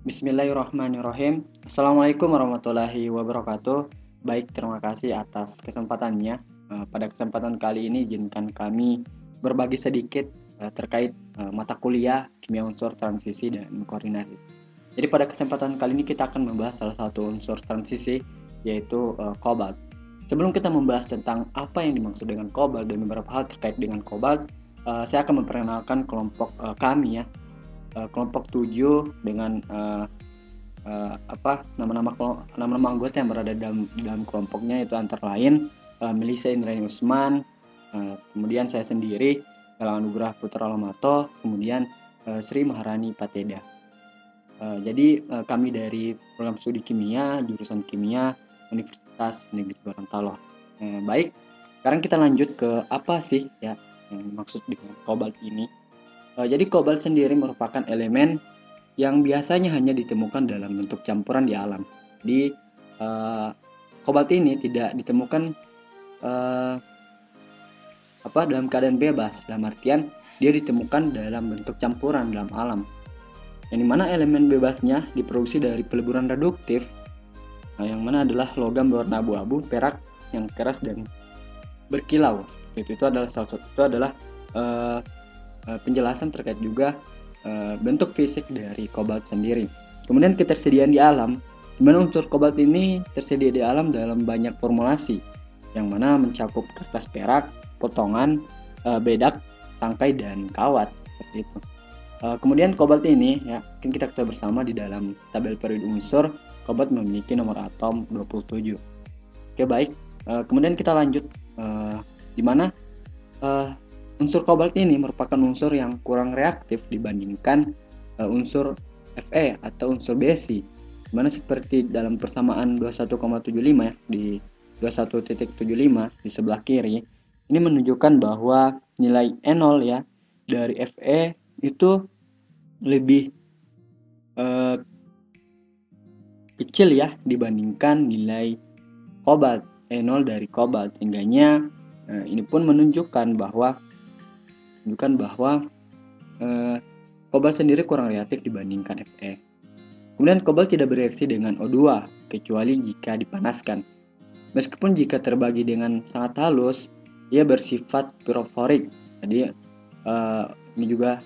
Bismillahirrahmanirrahim. Assalamualaikum warahmatullahi wabarakatuh. Baik, terima kasih atas kesempatannya. Pada kesempatan kali ini izinkan kami berbagi sedikit terkait mata kuliah kimia unsur transisi dan koordinasi. Jadi pada kesempatan kali ini kita akan membahas salah satu unsur transisi, yaitu kobalt. Sebelum kita membahas tentang apa yang dimaksud dengan kobalt dan beberapa hal terkait dengan kobalt, saya akan memperkenalkan kelompok kami ya. Kelompok 7 dengan nama-nama anggota yang berada dalam kelompoknya, itu antara lain Melisa Indrayani Usman, kemudian saya sendiri Galang Anugrah Putra Lomato, kemudian Sri Maharani Pateda. Jadi kami dari program studi kimia jurusan kimia Universitas Negeri Gorontalo. Baik, sekarang kita lanjut ke apa sih ya yang maksud dengan kobalt ini. Jadi kobalt sendiri merupakan elemen yang biasanya hanya ditemukan dalam bentuk campuran di alam. Di kobalt ini tidak ditemukan dalam keadaan bebas, dalam artian dia ditemukan dalam bentuk campuran dalam alam. Yang dimana elemen bebasnya diproduksi dari peleburan reduktif, yang mana adalah logam berwarna abu-abu, perak yang keras dan berkilau. Seperti itu adalah salah satu penjelasan terkait juga bentuk fisik dari kobalt sendiri. Kemudian ketersediaan di alam, di mana unsur kobalt ini tersedia di alam dalam banyak formulasi, yang mana mencakup kertas perak, potongan, bedak, tangkai, dan kawat. Seperti itu. Kemudian kobalt ini, ya, mungkin kita ketahui bersama di dalam tabel periode unsur, kobalt memiliki nomor atom 27. Oke, baik. Kemudian kita lanjut, di mana unsur kobalt ini merupakan unsur yang kurang reaktif dibandingkan unsur Fe atau unsur Besi, dimana seperti dalam persamaan 21,75 ya, di 21.75 di sebelah kiri, ini menunjukkan bahwa nilai E0 ya dari Fe itu lebih kecil ya dibandingkan nilai kobalt, E0 dari kobalt, sehingga ini pun menunjukkan bahwa kobalt sendiri kurang reaktif dibandingkan Fe. Kemudian kobalt tidak bereaksi dengan O2 kecuali jika dipanaskan. Meskipun jika terbagi dengan sangat halus, ia bersifat pyroforik. Jadi ini juga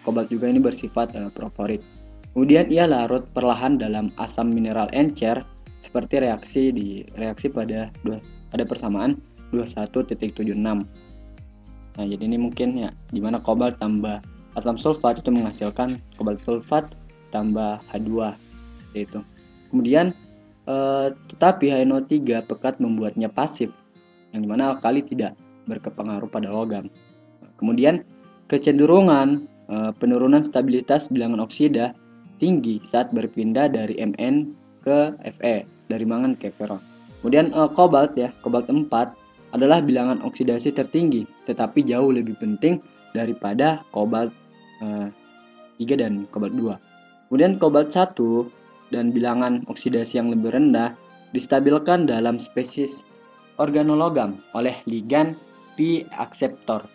kobalt juga ini bersifat pyroforik. Kemudian ia larut perlahan dalam asam mineral encer seperti reaksi pada persamaan 21.76. Nah, jadi ini mungkin ya dimana kobalt tambah asam sulfat itu menghasilkan kobalt sulfat tambah H2 itu. Kemudian tetapi HNO3 pekat membuatnya pasif, yang dimana alkali tidak berpengaruh pada logam. Kemudian kecenderungan penurunan stabilitas bilangan oksida tinggi saat berpindah dari Mn ke Fe, dari mangan ke feron. Kemudian kobalt 4 adalah bilangan oksidasi tertinggi, tetapi jauh lebih penting daripada kobalt 3 dan kobalt 2. Kemudian kobalt 1 dan bilangan oksidasi yang lebih rendah distabilkan dalam spesies organologam oleh ligan Pi akseptor,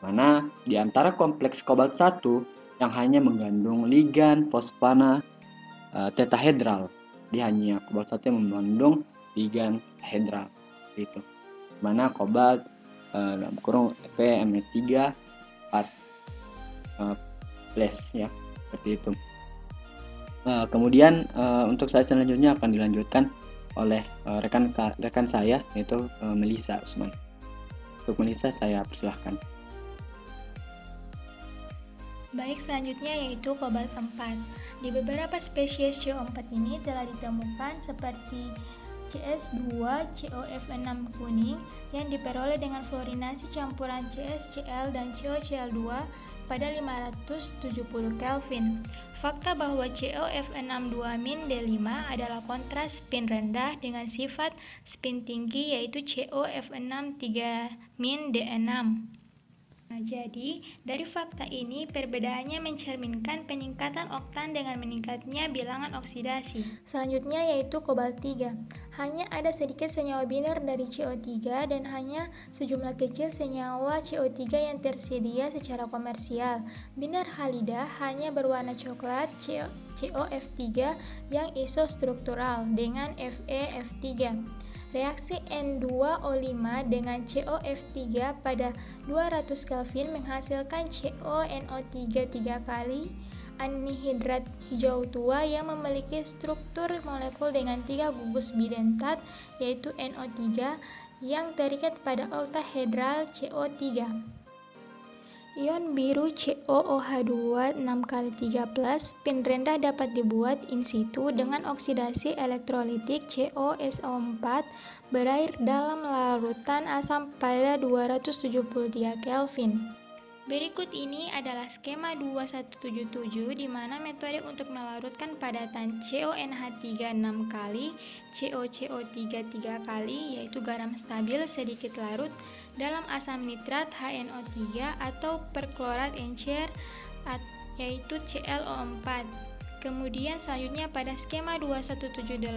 mana di antara kompleks kobalt 1 yang hanya mengandung ligan fosfana tetahedral, dia hanya kobalt 1 yang mengandung ligan hedral itu, mana kobalt dalam kurung Fe-Me3 4 plus ya, seperti itu. Kemudian untuk slide selanjutnya akan dilanjutkan oleh rekan saya, yaitu Melisa Usman. Untuk Melisa saya persilahkan. Baik, selanjutnya yaitu kobalt 4. Di beberapa spesies CO4 ini telah ditemukan seperti CS2 COF6 kuning yang diperoleh dengan fluorinasi campuran CsCl dan CoCl2 pada 570 Kelvin. Fakta bahwa COF6-2-D5 adalah kontras spin rendah dengan sifat spin tinggi, yaitu COF6-3-D6. Jadi, dari fakta ini perbedaannya mencerminkan peningkatan oktan dengan meningkatnya bilangan oksidasi. Selanjutnya yaitu kobalt 3. Hanya ada sedikit senyawa biner dari CO3 dan hanya sejumlah kecil senyawa CO3 yang tersedia secara komersial. Biner halida hanya berwarna coklat COF3 yang isostruktural dengan FeF3. Reaksi N2O5 dengan COF3 pada 200 Kelvin menghasilkan CONO3 3 kali anhidrat hijau tua yang memiliki struktur molekul dengan 3 gugus bidentat yaitu NO3 yang terikat pada oktahedral CO3. Ion biru COOH2 6 kali 3+, spin rendah dapat dibuat in situ dengan oksidasi elektrolitik COSO4 berair dalam larutan asam pada 273 Kelvin. Berikut ini adalah skema 2177 di mana metode untuk melarutkan padatan CONH3 6 kali, COCO3 3 kali yaitu garam stabil sedikit larut dalam asam nitrat HNO3 atau perklorat encer yaitu ClO4. Kemudian selanjutnya pada skema 2178,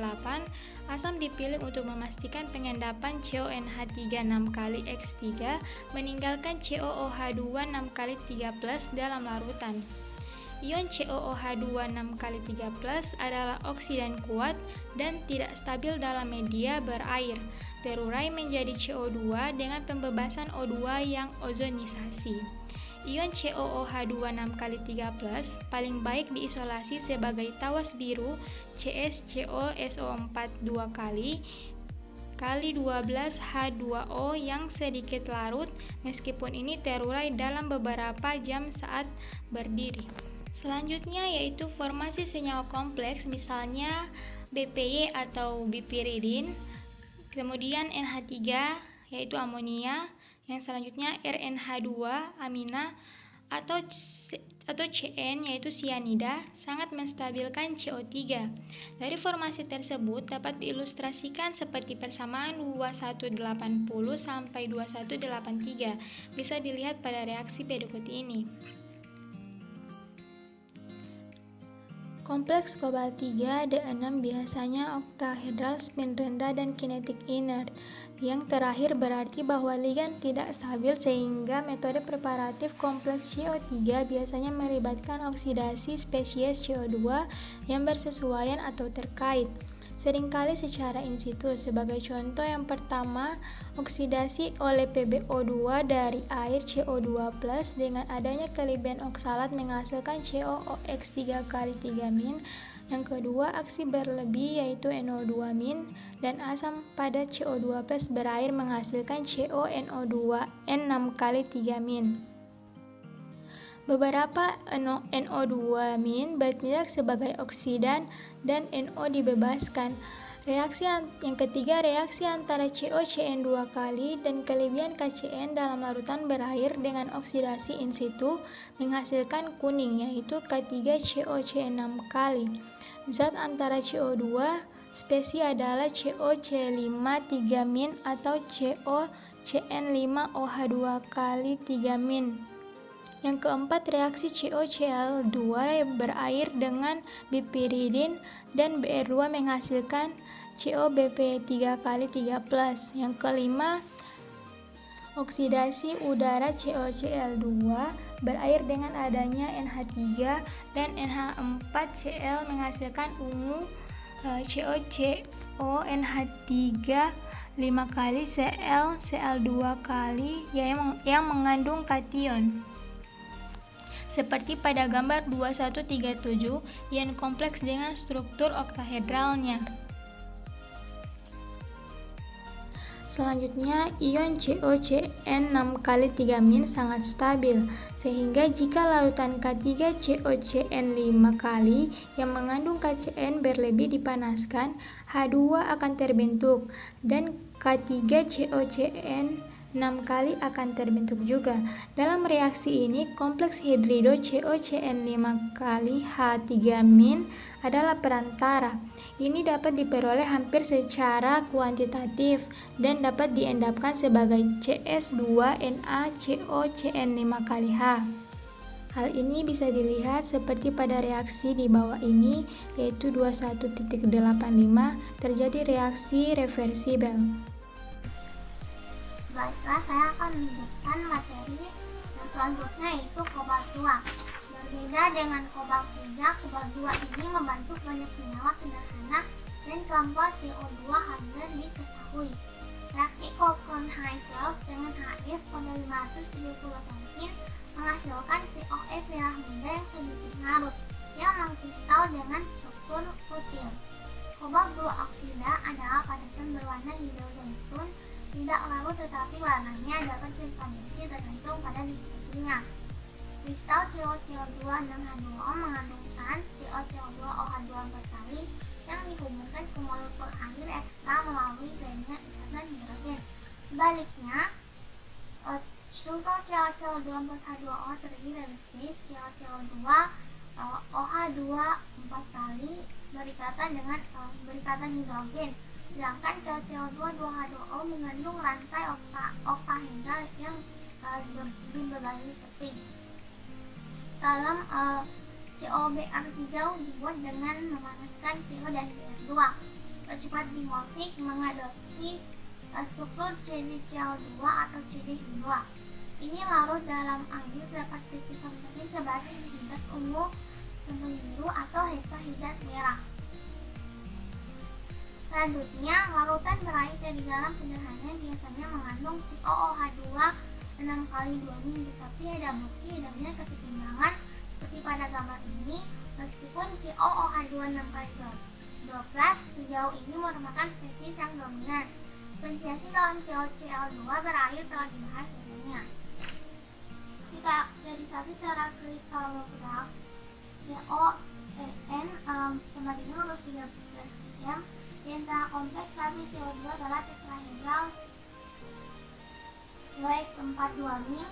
asam dipilih untuk memastikan pengendapan CONH3 6 kali X3 meninggalkan COOH2 6 kali 3+ dalam larutan. Ion COOH2 6 kali 3+ adalah oksidan kuat dan tidak stabil dalam media berair. Terurai menjadi CO2 dengan pembebasan O2 yang ozonisasi. Ion COOH2 6 kali 3+ paling baik diisolasi sebagai tawas biru CsCOSO4 2 kali 12H2O yang sedikit larut meskipun ini terurai dalam beberapa jam saat berdiri. Selanjutnya yaitu formasi senyawa kompleks misalnya BPY atau bipiridin, kemudian NH3 yaitu amonia, yang selanjutnya RNH2 amina atau CN yaitu sianida sangat menstabilkan CO3. Dari formasi tersebut dapat diilustrasikan seperti persamaan 2180 sampai 2183. Bisa dilihat pada reaksi berikut ini. Kompleks kobalt 3 D6 biasanya oktahedral spin rendah dan kinetik inert. Yang terakhir berarti bahwa ligan tidak stabil sehingga metode preparatif kompleks CO3 biasanya melibatkan oksidasi spesies CO2 yang bersesuaian atau terkait. Seringkali secara in situ. Sebagai contoh yang pertama, oksidasi oleh PbO2 dari air CO2+ dengan adanya kelebihan oksalat menghasilkan COOX 3 kali 3-. Yang kedua, aksi berlebih yaitu NO2- dan asam pada CO2+ berair menghasilkan CONO2N 6 kali 3-. Beberapa NO2- bertindak sebagai oksidan dan NO dibebaskan. Reaksi yang ketiga, reaksi antara COCN 2 kali dan kelebihan KCN dalam larutan berair dengan oksidasi in situ menghasilkan kuning yaitu K3COCN 6 kali. Zat antara CO2 spesies adalah COC5 3- atau COCN5OH2 kali 3-. Yang keempat, reaksi COCl2 berair dengan bipiridin dan BR2 menghasilkan COBP3 kali 3+. Yang kelima, oksidasi udara COCl2 berair dengan adanya NH3 dan NH4Cl menghasilkan ungu COCONH3 5 kali Cl2 kali yang mengandung kation. Seperti pada gambar 2137 ion kompleks dengan struktur oktahedralnya. Selanjutnya, ion COCN 6 kali 3- sangat stabil, sehingga jika larutan K3COCN 5 kali yang mengandung KCN berlebih dipanaskan, H2 akan terbentuk, dan K3COCN 6 kali akan terbentuk juga. Dalam reaksi ini, kompleks hidrido COCN5 kali H3- adalah perantara. Ini dapat diperoleh hampir secara kuantitatif dan dapat diendapkan sebagai CS2NaCOCN5 kali H. Hal ini bisa dilihat seperti pada reaksi di bawah ini, yaitu 21.85 terjadi reaksi reversibel. Baiklah, saya akan menunjukkan materi yang selanjutnya, yaitu kobalt 2. Berbeda dengan kobalt 3, kobalt 2 ini membentuk banyak senyawa sederhana dan kelompok CO2 hampir diketahui. Reaksi Coulomb-Hausdorff dengan HF pada 570 Kelvin menghasilkan COF merah muda yang sedikit larut yang mengkristal dengan struktur kutil. Kobalt 2 oksida adalah padatan berwarna hijau zaitun, tidak larut tetapi warnanya dapat bervariasi tergantung pada diskusinya. Kristal COCO2 6H2O mengandung trans COCO2OH2 4 kali yang dihubungkan ke molekul air ekstra melalui jaringan ikatan hidrogen. Sebaliknya, struktur COCO2 4H2O terdiri dari cis COCO2 OH2 4 kali berikatan hidrogen. Sedangkan COCO2 2H2O mengandung rantai oktahedral yang berbasis keping. Dalam COBr3 dibuat dengan memanaskan CO dan Br2. Bersifat dimorfik mengadopsi struktur CdCO2 atau CdH2. Ini larut dalam air dapat dipisahkan sebagai hidrat ungu sampai biru atau hexahidrat merah. Selanjutnya, larutan berair dari garam sederhana biasanya mengandung COOH2 6 kali 2 tetapi ada bukti adanya kesetimbangan seperti pada gambar ini. Meskipun COOH2 6 kali 12 sejauh ini merupakan spesies yang dominan. Diferensiasi dalam COCl2 berair telah dibahas sebelumnya. Kita karakterisasi secara kristalograf COEN sama dengan lurus 13 cm. Di antara kompleks lain CO2 adalah tetrahedral OX42 mil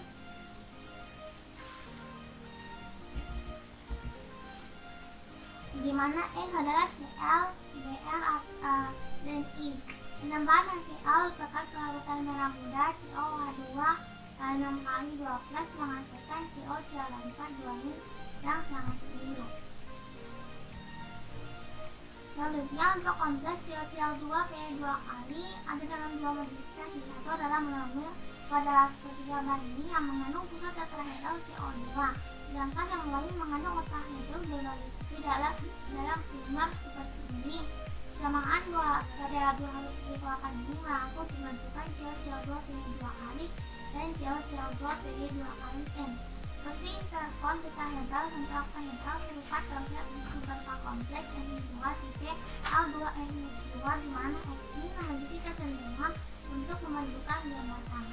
di mana N adalah Cl, Br, dan I. Penambahan HCl terdapat kelarutan merah muda COH2 6 kali 12 menghasilkan COCl4 2 mil yang sangat biru. Selanjutnya, untuk kompleks COCl2 P2 kali ada dalam dua modifikasi. Satu adalah mengambil pada seperti gambar ini yang mengandung pusat tetrahedral CO2, sedangkan yang lain mengandung oktahedral dalam primer seperti ini. Kesamaan pada dua hal dikeluarkan ini merangkul dimasukkan COCl2 P2 kali dan COCl2 P2 kali N. Versi interkon tetrahedral dan oktahedral serupa terlihat di beberapa kompleks N2 tipe L2NH2 di mana X ini memiliki kecenderungan untuk memajukan dua batang.